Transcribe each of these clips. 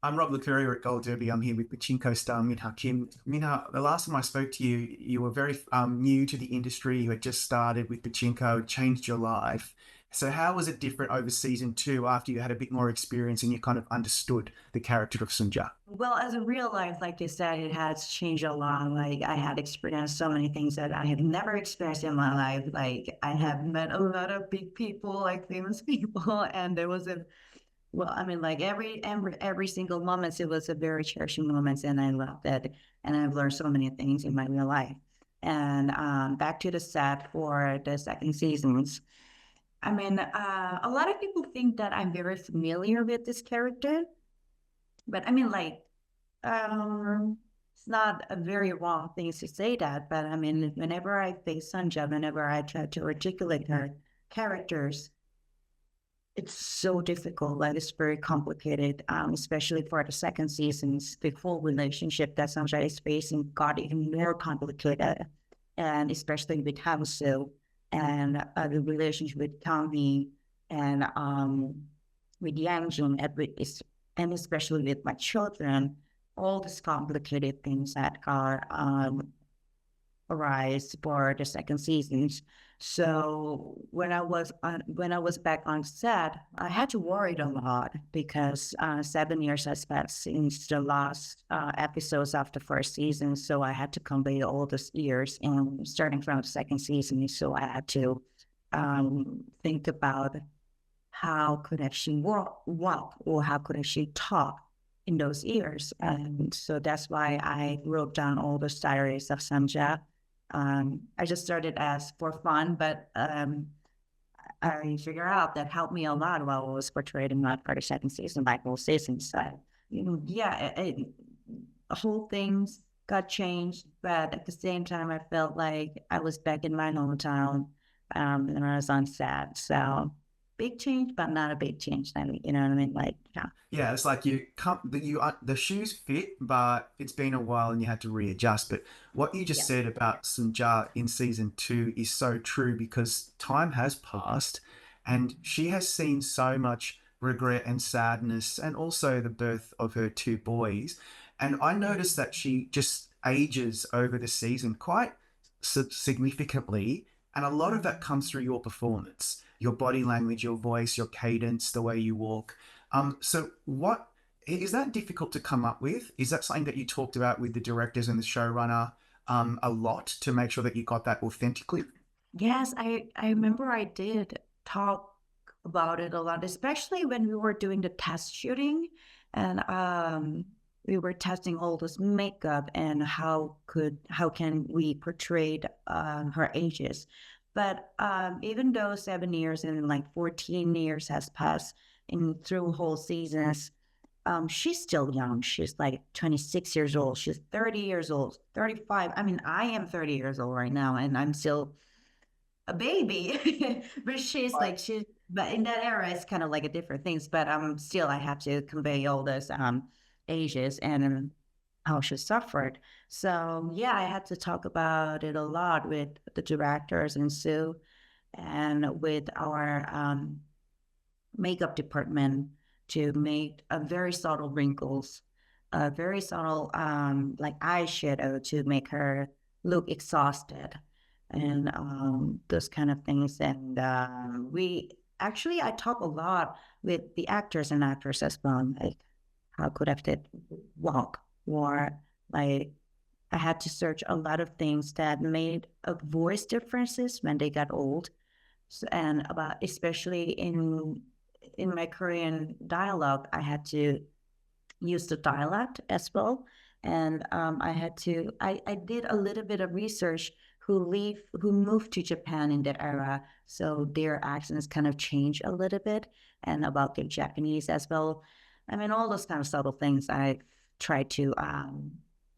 I'm Rob Licuria at Gold Derby. I'm here with Pachinko star Minha Kim. Minha, the last time I spoke to you, you were very new to the industry. You had just started with Pachinko, changed your life. So how was it different over season two after you had a bit more experience and you kind of understood the character of Sunja? Well, as a real life, like you said, it has changed a lot. Like I had experienced so many things that I have never experienced in my life. Like I have met a lot of big people, like famous people, and there was a well, I mean, like every single moment, it was a very cherishing moment, and I loved it. And I've learned so many things in my real life. And back to the set for the second seasons. I mean, a lot of people think that I'm very familiar with this character, but I mean, like, it's not a very wrong thing to say that. But I mean, whenever I face Sunja, whenever I try to articulate her characters, it's so difficult. Like it's very complicated, especially for the second seasons. The whole relationship that Sanjay is facing got even more complicated, and especially with Hansu and the relationship with Kami and with Yangjun and especially with my children. All these complicated things that are arise for the second seasons. So when I was back on set, I had to worry a lot because 7 years has passed since the last episodes of the first season. So I had to convey all those years and starting from the second season. So I had to think about how could I she walk or how could I she talk in those years. And so that's why I wrote down all the diaries of Samja. I just started as for fun, but I figured out that helped me a lot while I was portrayed in that for the second season, like whole season. So, yeah, whole things got changed, but at the same time, I felt like I was back in my hometown, and I was on set. So, big change, but not a big change. I mean, you know what I mean? Like, yeah. Yeah, it's like you come the shoes fit, but it's been a while and you had to readjust. But what you just Yeah. said about Sunja in season two is so true because time has passed and she has seen so much regret and sadness and also the birth of her two boys. And I noticed that she just ages over the season quite significantly. And a lot of that comes through your performance, your body language, your voice, your cadence, the way you walk. So what is that difficult to come up with? Is that something that you talked about with the directors and the showrunner a lot to make sure that you got that authentically? Yes, I remember I did talk about it a lot, especially when we were doing the test shooting and we were testing all this makeup and how can we portray her ages. But even though 7 years and like 14 years has passed in through whole seasons, she's still young. She's like 26 years old. She's 30 years old, 35. I mean, I am 30 years old right now, and I'm still a baby. But but in that era it's kind of like a different things. But still I have to convey all this ages and how she suffered. So yeah, I had to talk about it a lot with the directors and Sue and with our makeup department to make a very subtle wrinkles, a very subtle like eyeshadow to make her look exhausted and those kind of things. And we actually I talk a lot with the actors and actors as well, like how could I fit walk or like I had to search a lot of things that made a voice differences when they got old and about especially in my Korean dialogue, I had to use the dialect as well. And I did a little bit of research who moved to Japan in that era. So their accents kind of changed a little bit and about their Japanese as well. I mean, all those kind of subtle things I tried to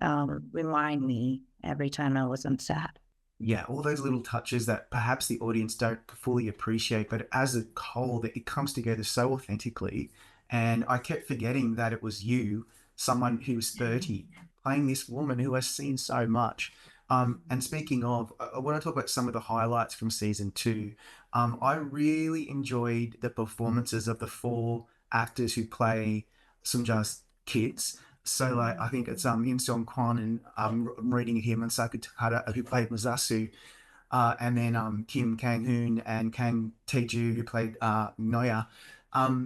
remind me every time I was on set. Yeah, all those little touches that perhaps the audience don't fully appreciate, but as a whole, that it comes together so authentically. And I kept forgetting that it was you, someone who was 30, playing this woman who has seen so much. And speaking of, I want to talk about some of the highlights from season two. I really enjoyed the performances of the four actors who play Sunja's kids. So like I think it's Im Sung Kwan and I'm reading him and Saki Takada who played Masasu, and then Kim Kang Hoon and Kang Tae-ju who played Noya.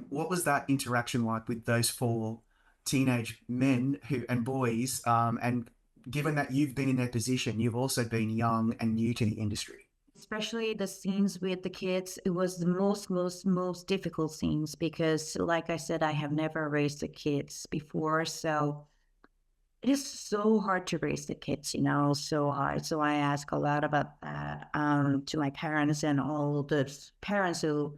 What was that interaction like with those four teenage men who and boys? And given that you've been in their position, you've also been young and new to the industry. Especially the scenes with the kids, it was the most difficult scenes because, like I said, I have never raised the kids before, so it is so hard to raise the kids, so hard. So I ask a lot about that to my parents and all the parents who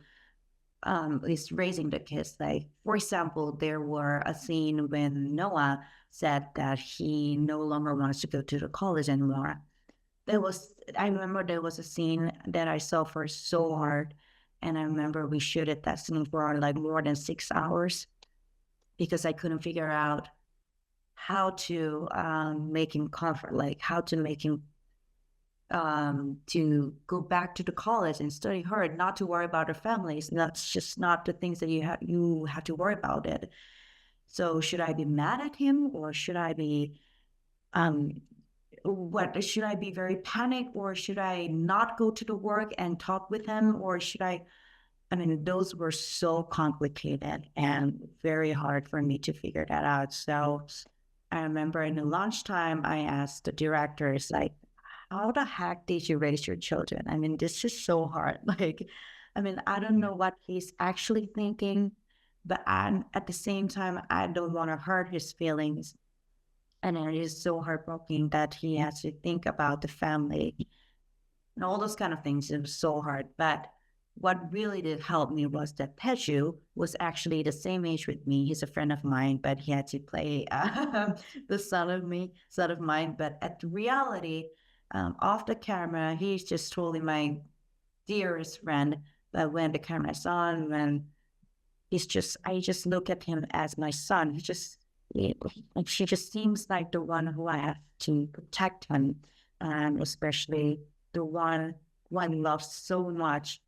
is raising the kids. Like, for example, there were a scene when Noah said that he no longer wants to go to the college anymore. I remember there was a scene that I saw for so hard. And I remember we shot at that scene for like more than 6 hours because I couldn't figure out how to make him comfort, like how to make him to go back to the college and study hard, not to worry about their families. That's just not the things that you have to worry about it. So should I be mad at him or should I be um what should I be very panicked or should I not go to the work and talk with him or should I mean, those were so complicated and very hard for me to figure that out. So I remember in the lunchtime, I asked the directors, like, how the heck did you raise your children? I mean, this is so hard. Like, I mean, I don't know what he's actually thinking, but at the same time, I don't want to hurt his feelings. And it is so heartbreaking that he has to think about the family and all those kind of things. It was so hard. But what really did help me was that Peju was actually the same age with me. He's a friend of mine, but he had to play the son of mine. But at the reality, off the camera, he's just totally my dearest friend. But when the camera's on, when I just look at him as my son. Like she just seems like the one who I have to protect him, especially the one who I love so much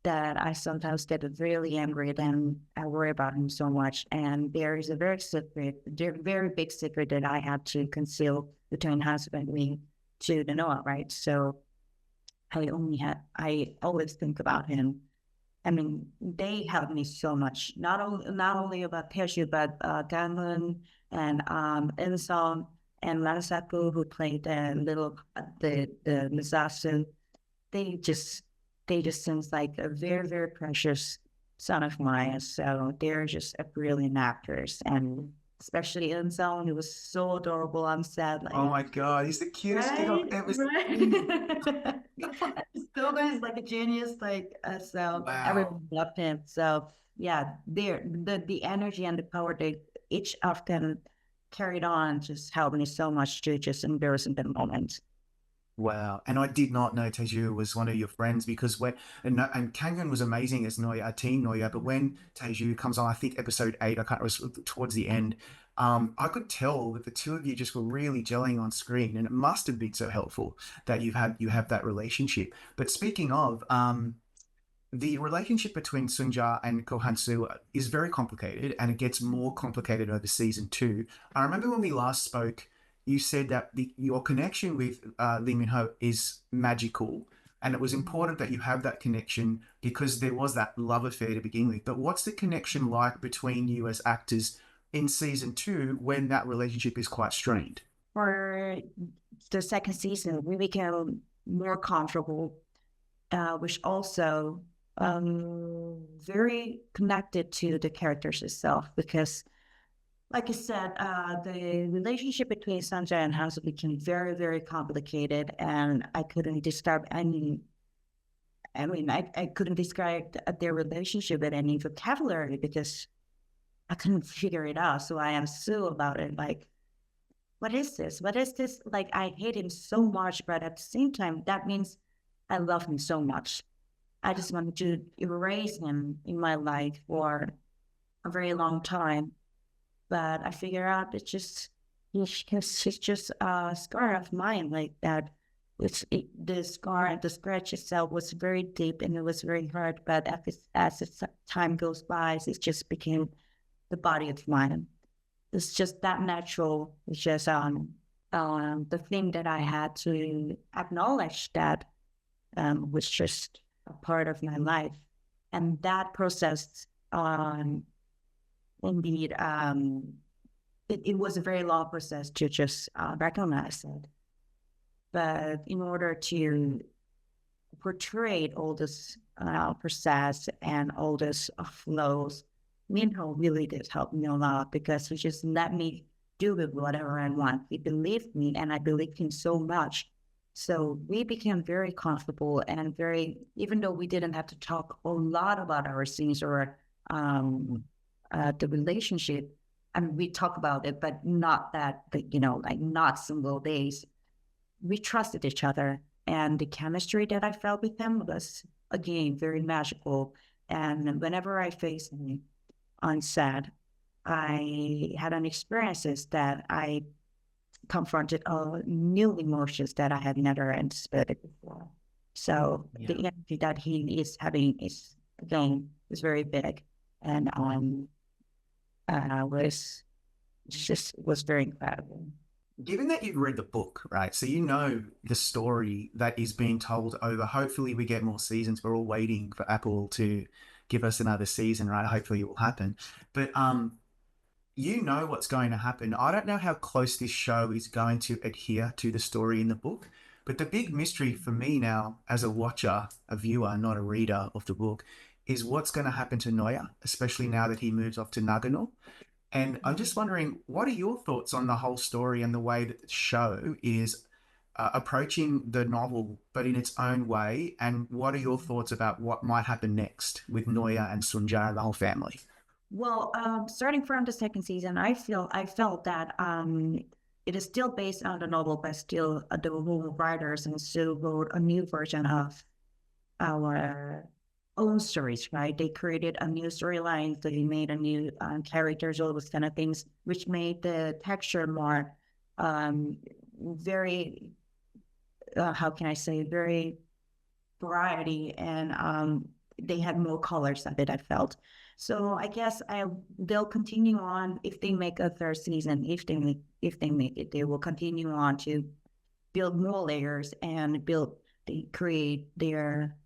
that I sometimes get really angry and I worry about him so much. And there is a very big secret that I had to conceal between husband and me to the Noah, right? So I always think about him. I mean, they helped me so much. Not only about Peshu, but Gangun and Insong and Manasaku, who played the Misasu. They just seems like a very, very precious son of mine. So they're just a brilliant actors. And especially Insong, he was so adorable on set. Like, Oh my God, he's the cutest kid I've right, ever seen. right. Still is like a genius, like so Wow. everyone loved him. So yeah, the energy and the power they each of them carried on just helped me so much to just embarrass in the moment. Wow. And I did not know Teju was one of your friends because and Kangan was amazing as Noya, Teen Noya, but when Teju comes on, I think episode 8, I can't remember, towards the end, I could tell that the two of you just were really gelling on screen, and it must have been so helpful that you have that relationship. But speaking of, the relationship between Sunja and Kohansu is very complicated, and it gets more complicated over season 2. I remember when we last spoke, you said that your connection with Lee Min Ho is magical, and it was important that you have that connection because there was that love affair to begin with. But what's the connection like between you as actors in season 2 when that relationship is quite strained? For the second season, we became more comfortable, which also very connected to the characters itself because like I said, the relationship between Sanjay and Hansu became very, very complicated, and I couldn't describe any. I mean, I couldn't describe their relationship with any vocabulary because I couldn't figure it out. So I am so about it. Like, what is this? What is this? Like, I hate him so much, but at the same time, that means I love him so much. I just wanted to erase him in my life for a very long time. But I figure out it's just a scar of mine like that. The scratch itself was very deep and it was very hard. But time goes by, it just became the body of mine. it's just that natural. It's just the thing that I had to acknowledge that was just a part of my life, and that process, indeed, it was a very long process to just recognize it. But in order to portray all this process and all this flows, Minho really did help me a lot because he just let me do with whatever I want. He believed me, and I believed him so much. So we became very comfortable and very, even though we didn't have to talk a lot about our scenes or the relationship, I mean, we talk about it, but not that, like not single days. We trusted each other, and the chemistry that I felt with him was, again, very magical. And whenever I faced him on set, I had an experiences that I confronted new emotions that I had never anticipated before. So the energy that he is having is, again, is very big, and was very incredible. Given that you've read the book, right? So you know the story that is being told over. Hopefully, we get more seasons. We're all waiting for Apple to give us another season, right? Hopefully, it will happen. But you know what's going to happen. I don't know how close this show is going to adhere to the story in the book. But the big mystery for me now, as a watcher, a viewer, not a reader of the book, is what's going to happen to Noya, especially now that he moves off to Nagano. And I'm just wondering, what are your thoughts on the whole story and the way that the show is approaching the novel, but in its own way? And what are your thoughts about what might happen next with Noya and Sunja and the whole family? Well, starting from the second season, I felt that it is still based on the novel, but still the writers and still wrote a new version of our own stories, right? They created a new storyline, so they made a new characters, all those kind of things, which made the texture more very, how can I say, very variety, and they had more colors of it, I felt. So I guess they'll continue on if they make a third season. If they make it, they will continue on to build more layers and create their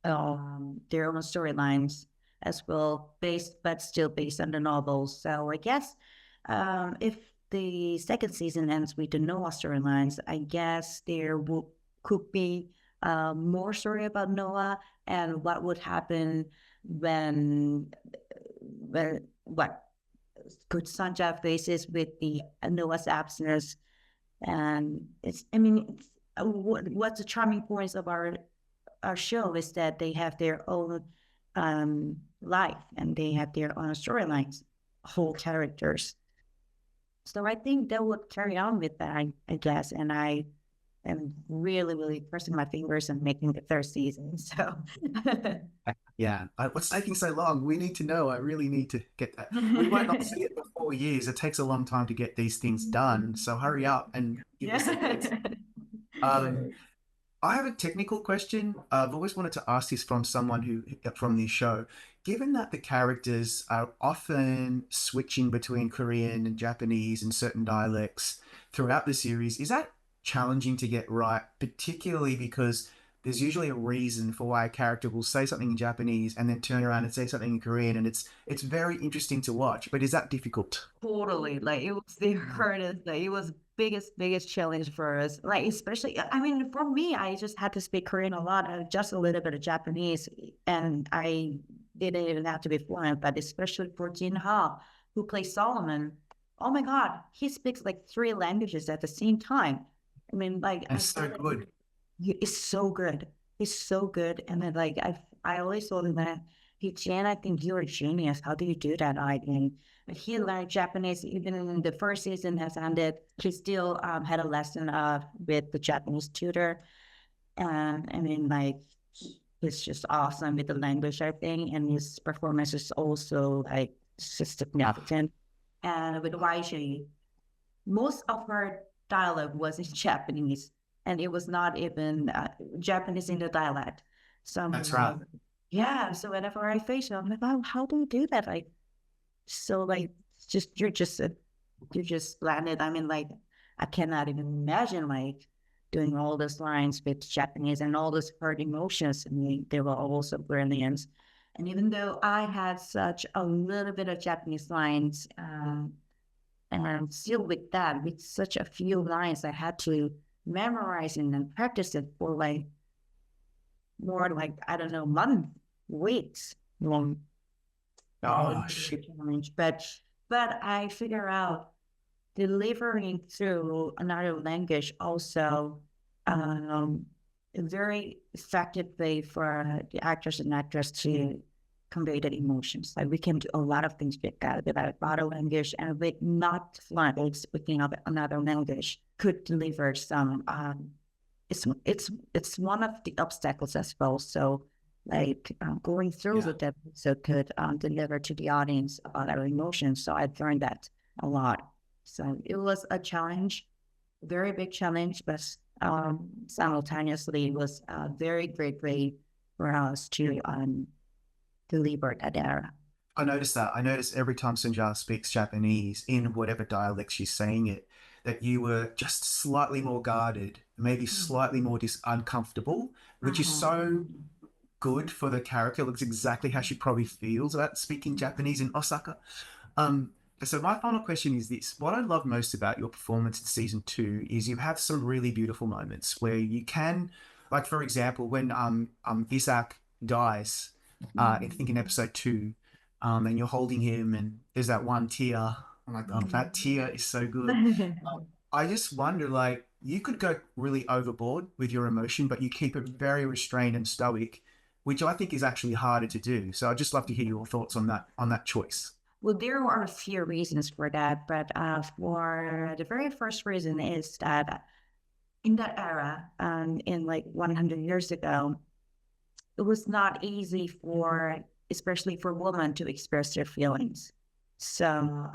own storylines as well, but still based on the novels. So I guess if the second season ends with the Noah storylines, I guess could be more story about Noah and what would happen when what could Sanja faces with the Noah's absence. And what's the charming points of our show is that they have their own life and they have their own storylines, whole characters. So I think they would carry on with that, I guess. And I am really, really crossing my fingers and making the third season. So Yeah, what's taking so long? We need to know. I really need to get that. We might not see it for 4 years. It takes a long time to get these things done. So hurry up and give us a bit. I have a technical question. I've always wanted to ask this from someone from this show. Given that the characters are often switching between Korean and Japanese and certain dialects throughout the series, is that challenging to get right, particularly because there's usually a reason for why a character will say something in Japanese and then turn around and say something in Korean, and it's very interesting to watch. But is that difficult? Totally. Like it was the hardest, like it was biggest challenge for us. Like especially, I mean, for me, I just had to speak Korean a lot, just a little bit of Japanese, and I didn't even have to be fluent. But especially for Jin Ha, who plays Solomon, oh my God, he speaks like 3 languages at the same time. I mean, like And so good. It's so good. He's so good. And then like I always told him that, hey Jan, I think you're a genius. How do you do that? I mean, but he learned Japanese even in the first season has ended. He still had a lesson with the Japanese tutor. And I mean, like he's just awesome with the language, I think, and his performance is also like just significant. And with YG, most of her dialogue was in Japanese, and it was not even Japanese in the dialect. So That's right. yeah. So whenever I face it, I'm like, wow, how do you do that? Like, so like just you're just blended. I mean, like I cannot even imagine like doing all those lines with Japanese and all those hard emotions. I mean, they were also brilliant. And even though I had such a little bit of Japanese lines, and I'm still with that, with such a few lines, I had to memorize it and practice it for like more like, I don't know, months, weeks long. Gosh. Challenge. But I figure out delivering through another language also a very effective way for the actors and actresses to convey the emotions. Like we can do a lot of things with that, with our body language and with not fluent speaking of another language could deliver some it's one of the obstacles as well. So like going through with that so could deliver to the audience about our emotions. So I've learned that a lot. So it was a challenge, very big challenge, but simultaneously it was a very great way for us to deliver that era. I noticed that. I noticed every time Sunja speaks Japanese in whatever dialect she's saying it, that you were just slightly more guarded, maybe slightly more uncomfortable, which is so good for the character. Looks exactly how she probably feels about speaking Japanese in Osaka. Um, so my final question is this: what I love most about your performance in season 2 is you have some really beautiful moments where you can, like for example, when Visak dies, I think in episode 2, and you're holding him, and there's that one tear. I'm like, oh, that tear is so good. I just wonder, like, you could go really overboard with your emotion, but you keep it very restrained and stoic, which I think is actually harder to do. So I'd just love to hear your thoughts on that choice. Well, there are a few reasons for that, but for the very first reason is that in that era, in like 100 years ago, it was not easy for, especially for women, to express their feelings. So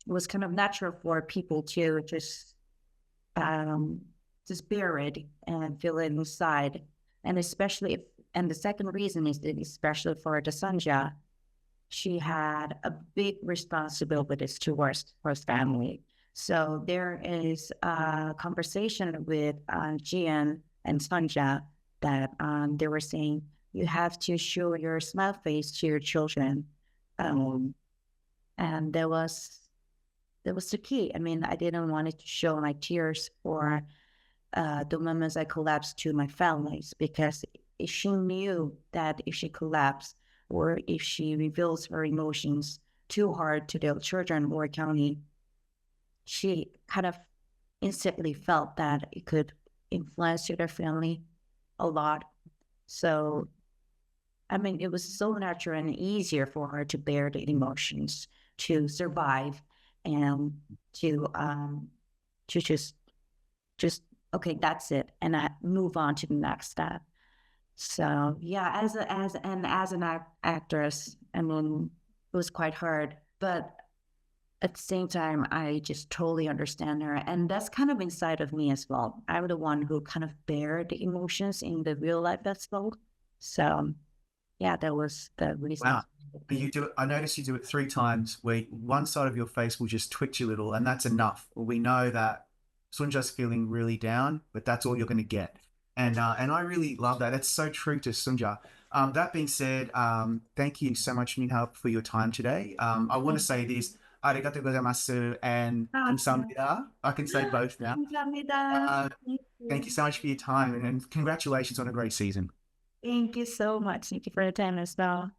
it was kind of natural for people to just bear it and feel it inside. And especially, and the second reason is that especially for the Sunja, she had a big responsibilities towards her family. So there is a conversation with Jian and Sunja that they were saying, you have to show your smile face to your children. And that was the key. I mean, I didn't want to show my tears for the moments I collapsed to my families, because she knew that if she collapsed or if she reveals her emotions too hard to the children or county, she kind of instantly felt that it could influence their family a lot. So, I mean, it was so natural and easier for her to bear the emotions, to survive, and to just okay, that's it, and I move on to the next step. So yeah, as an actress, I mean, it was quite hard, but at the same time, I just totally understand her, and that's kind of inside of me as well. I'm the one who kind of bear the emotions in the real life as well. So yeah, that was the reason. Wow. You do it. I noticed you do it 3 times where one side of your face will just twitch a little, and that's enough. We know that Sunja's feeling really down, but that's all you're going to get. And I really love that. That's so true to Sunja. That being said, thank you so much, Minha, for your time today. I want to say this. Arigatou gozaimasu and kamsahamnida. I can say both now. Uh, Thank you so much for your time, and congratulations on a great season. Thank you so much. Thank you for your time as well.